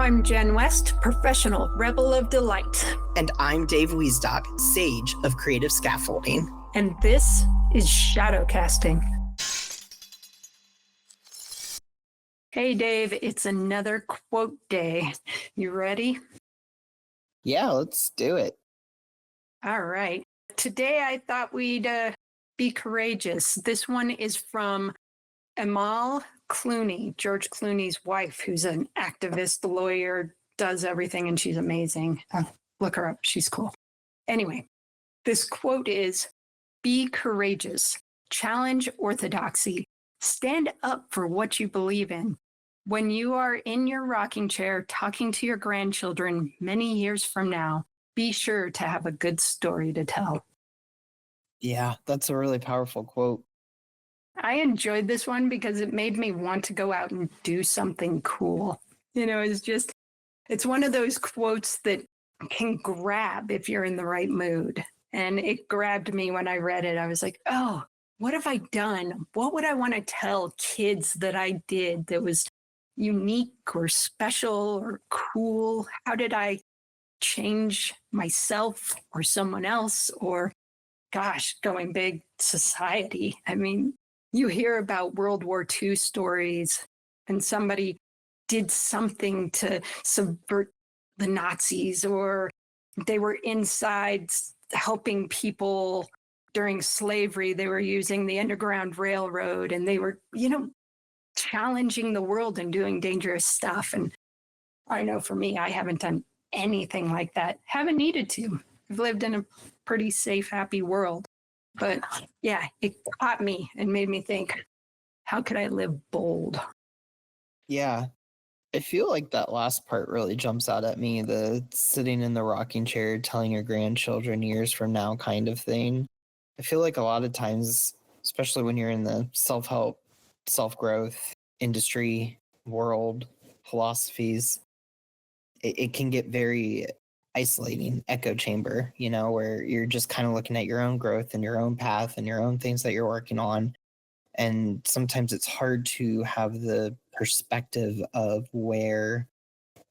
I'm Jen West, professional rebel of delight. And I'm Dave Wiesdock, sage of creative scaffolding. And this is shadow casting. Hey, Dave, it's another quote day. You ready? Yeah, let's do it. All right. Today, I thought we'd be courageous. This one is from Amal Clooney, George Clooney's wife, who's an activist, lawyer, does everything, and she's amazing. Look her up. She's cool. Anyway, this quote is, "Be courageous, challenge orthodoxy, stand up for what you believe in. When you are in your rocking chair talking to your grandchildren many years from now, be sure to have a good story to tell." Yeah, that's a really powerful quote. I enjoyed this one because it made me want to go out and do something cool. It's one of those quotes that can grab if you're in the right mood. And it grabbed me when I read it. I was like, oh, what have I done? What would I want to tell kids that I did that was unique or special or cool? How did I change myself or someone else? Or, gosh, going big, society. I mean, you hear about World War II stories and somebody did something to subvert the Nazis, or they were inside helping people during slavery. They were using the Underground Railroad and they were, challenging the world and doing dangerous stuff. And I know for me, I haven't done anything like that. Haven't needed to. I've lived in a pretty safe, happy world. But yeah, it caught me and made me think, how could I live bold? Yeah, I feel like that last part really jumps out at me, the sitting in the rocking chair telling your grandchildren years from now kind of thing. I feel like a lot of times, especially when you're in the self-help, self-growth industry, world, philosophies, it can get very isolating, echo chamber, where you're just kind of looking at your own growth and your own path and your own things that you're working on. And sometimes it's hard to have the perspective of where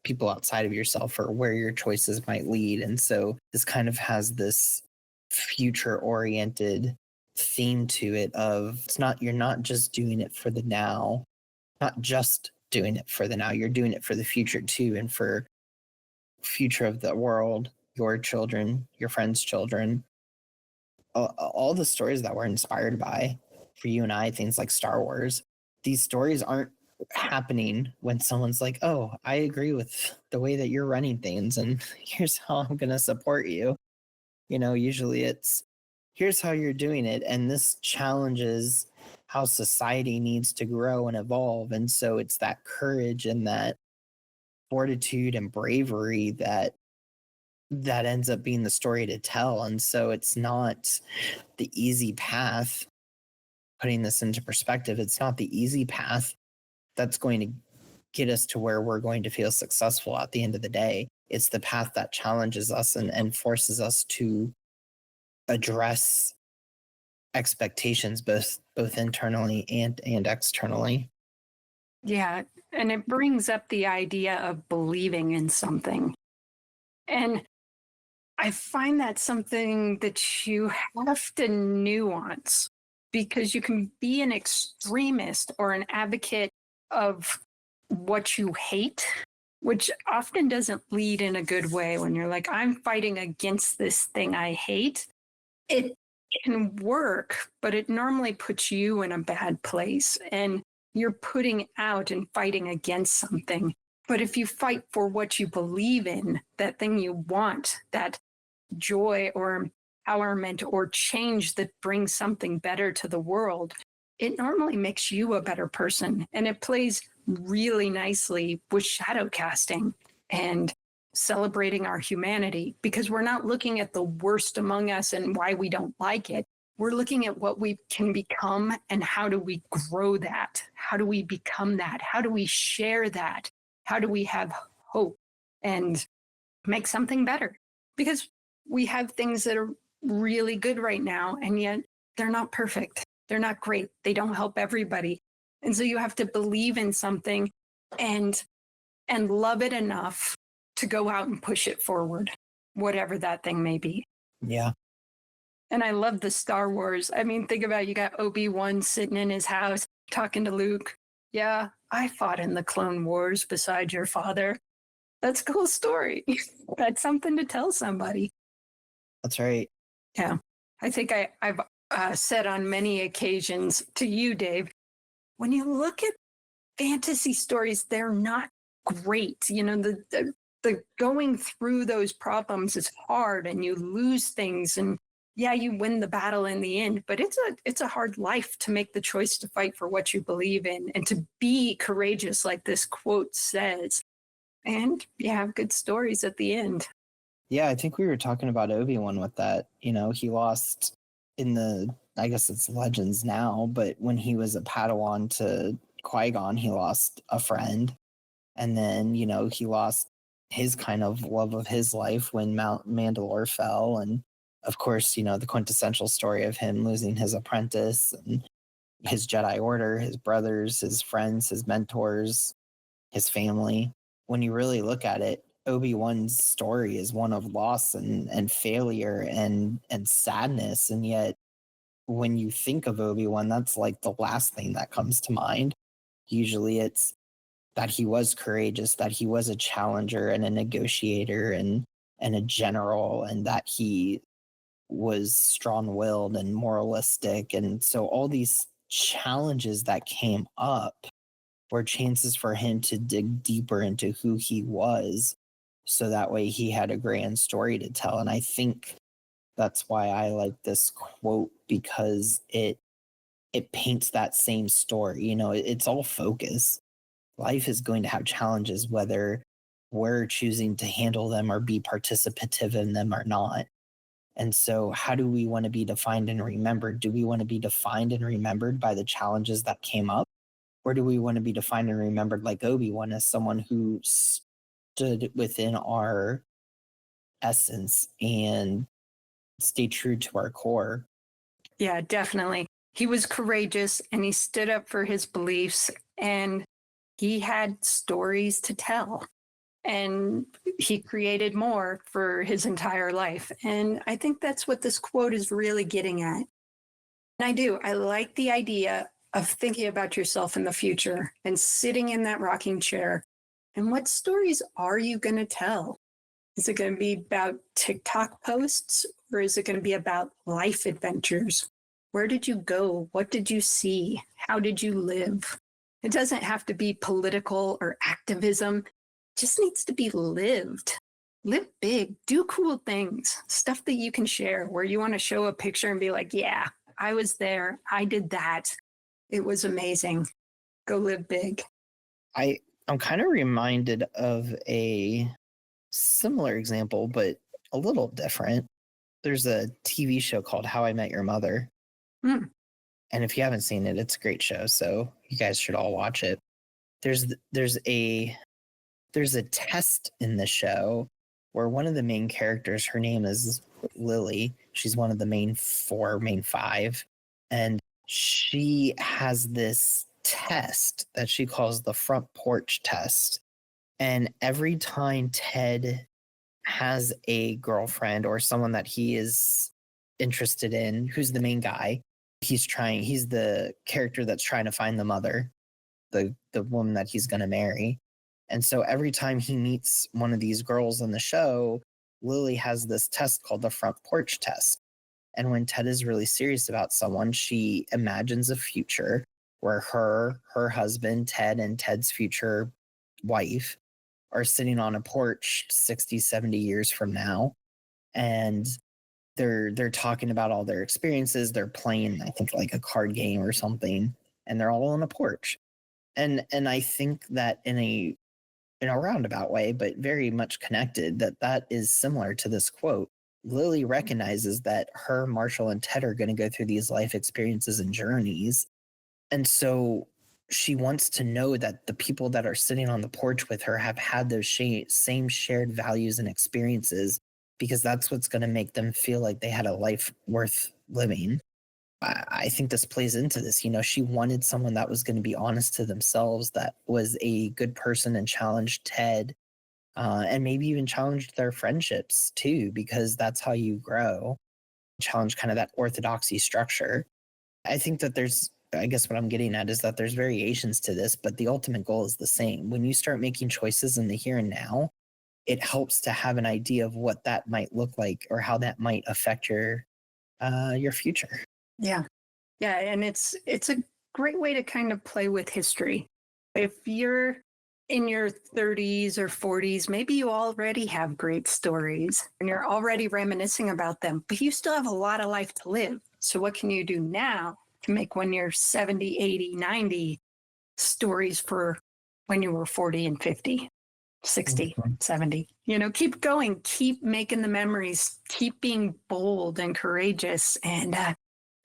people outside of yourself or where your choices might lead. And so this kind of has this future oriented theme to it of you're not just doing it for the now, not just doing it for the now, you're doing it for the future too, and for future of the world, your children, your friends' children, all the stories that we're inspired by for you and I, things like Star Wars, these stories aren't happening when someone's like, oh, I agree with the way that you're running things and here's how I'm going to support you. Usually it's here's how you're doing it. And this challenges how society needs to grow and evolve. And so it's that courage and that fortitude and bravery that ends up being the story to tell. And so it's not the easy path. Putting this into perspective, it's not the easy path that's going to get us to where we're going to feel successful at the end of the day. It's the path that challenges us and forces us to address expectations both internally and externally. Yeah, and it brings up the idea of believing in something. And I find that something that you have to nuance, because you can be an extremist or an advocate of what you hate, which often doesn't lead in a good way. When you're like, I'm fighting against this thing I hate, it can work, but it normally puts you in a bad place and you're putting out and fighting against something. But if you fight for what you believe in, that thing you want, that joy or empowerment or change that brings something better to the world, it normally makes you a better person. And it plays really nicely with shadow casting and celebrating our humanity, because we're not looking at the worst among us and why we don't like it. We're looking at what we can become and how do we grow that? How do we become that? How do we share that? How do we have hope and make something better? Because we have things that are really good right now, and yet they're not perfect. They're not great. They don't help everybody. And so you have to believe in something and and love it enough to go out and push it forward, whatever that thing may be. Yeah. And I love the Star Wars. I mean, think about it, you got Obi-Wan sitting in his house talking to Luke. Yeah, I fought in the Clone Wars beside your father. That's a cool story. That's something to tell somebody. That's right. Yeah. I think I've said on many occasions to you, Dave, when you look at fantasy stories, they're not great. You know, the going through those problems is hard and you lose things, and yeah, you win the battle in the end, but it's a hard life to make the choice to fight for what you believe in and to be courageous, like this quote says. And you have good stories at the end. Yeah, I think we were talking about Obi-Wan with that. You know, he lost in the, I guess it's Legends now, but when he was a Padawan to Qui-Gon, he lost a friend. And then, you know, he lost his kind of love of his life when Mount Mandalore fell. And of course, you know, the quintessential story of him losing his apprentice and his Jedi Order, his brothers, his friends, his mentors, his family. When you really look at it, Obi-Wan's story is one of loss and failure and sadness. And yet when you think of Obi-Wan, that's like the last thing that comes to mind. Usually it's that he was courageous, that he was a challenger and a negotiator and a general, and that he was strong-willed and moralistic. And so all these challenges that came up were chances for him to dig deeper into who he was, so that way he had a grand story to tell. And I think that's why I like this quote, because it paints that same story. You know, it's all focus. Life is going to have challenges, whether we're choosing to handle them or be participative in them or not. And so, how do we want to be defined and remembered? Do we want to be defined and remembered by the challenges that came up? Or do we want to be defined and remembered like Obi-Wan as someone who stood within our essence and stayed true to our core? Yeah, definitely. He was courageous and he stood up for his beliefs, and he had stories to tell, and he created more for his entire life. And I think that's what this quote is really getting at. And I do. I like the idea of thinking about yourself in the future and sitting in that rocking chair. And what stories are you going to tell? Is it going to be about TikTok posts, or is it going to be about life adventures? Where did you go? What did you see? How did you live? It doesn't have to be political or activism. It just needs to be lived. Live big, do cool things, stuff that you can share, where you want to show a picture and be like, yeah, I was there. I did that. It was amazing. Go live big. I'm kind of reminded of a similar example, but a little different. There's a TV show called How I Met Your Mother. Mm. And if you haven't seen it, it's a great show. So you guys should all watch it. There's a test in the show where one of the main characters, her name is Lily. She's one of the main five. And she has this test that she calls the front porch test. And every time Ted has a girlfriend or someone that he is interested in, who's the main guy, he's the character that's trying to find the mother, the woman that he's going to marry. And so every time he meets one of these girls in the show, Lily has this test called the front porch test. And when Ted is really serious about someone, she imagines a future where her husband, Ted, and Ted's future wife are sitting on a porch 60, 70 years from now. And they're talking about all their experiences. They're playing, I think, like a card game or something, and they're all on a porch. And I think that in a roundabout way, but very much connected, that is similar to this quote. Lily recognizes that her, Marshall, and Ted are going to go through these life experiences and journeys. And so she wants to know that the people that are sitting on the porch with her have had those same shared values and experiences, because that's what's going to make them feel like they had a life worth living. I think this plays into this. You know, she wanted someone that was going to be honest to themselves, that was a good person and challenged Ted, and maybe even challenged their friendships too, because that's how you grow. Challenge kind of that orthodoxy structure. I think that I guess what I'm getting at is that there's variations to this, but the ultimate goal is the same. When you start making choices in the here and now, it helps to have an idea of what that might look like or how that might affect your future. Yeah. Yeah. And it's a great way to kind of play with history. If you're in your 30s or 40s, maybe you already have great stories and you're already reminiscing about them, but you still have a lot of life to live. So, what can you do now to make when you're 70, 80, 90 stories for when you were 40 and 50, 60, Mhm. 70? Keep going, keep making the memories, keep being bold and courageous, and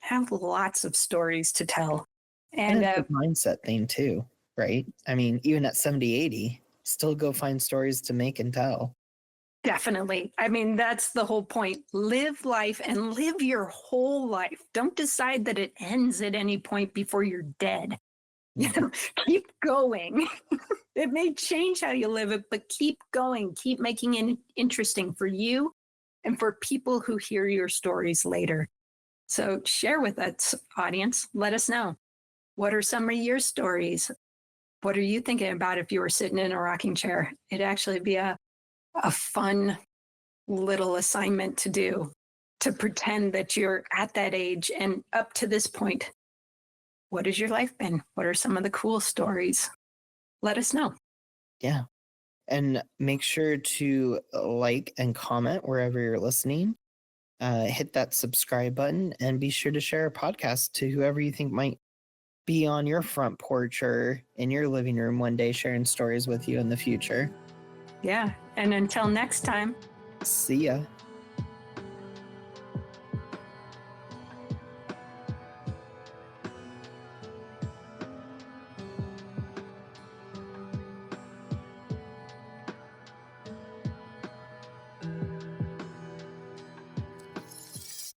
have lots of stories to tell. And And it's a mindset thing too, right? I mean, even at 70, 80, still go find stories to make and tell. Definitely. I mean, that's the whole point. Live life and live your whole life. Don't decide that it ends at any point before you're dead. You Mhm. know, keep going. It may change how you live it, but keep going. Keep making it interesting for you and for people who hear your stories later. So share with us, audience. Let us know. What are some of your stories? What are you thinking about if you were sitting in a rocking chair? It'd actually be a fun little assignment to do, to pretend that you're at that age and up to this point. What has your life been? What are some of the cool stories? Let us know. Yeah. And make sure to like and comment wherever you're listening. Hit that subscribe button and be sure to share our podcast to whoever you think might be on your front porch or in your living room one day sharing stories with you in the future. Yeah. And until next time. See ya.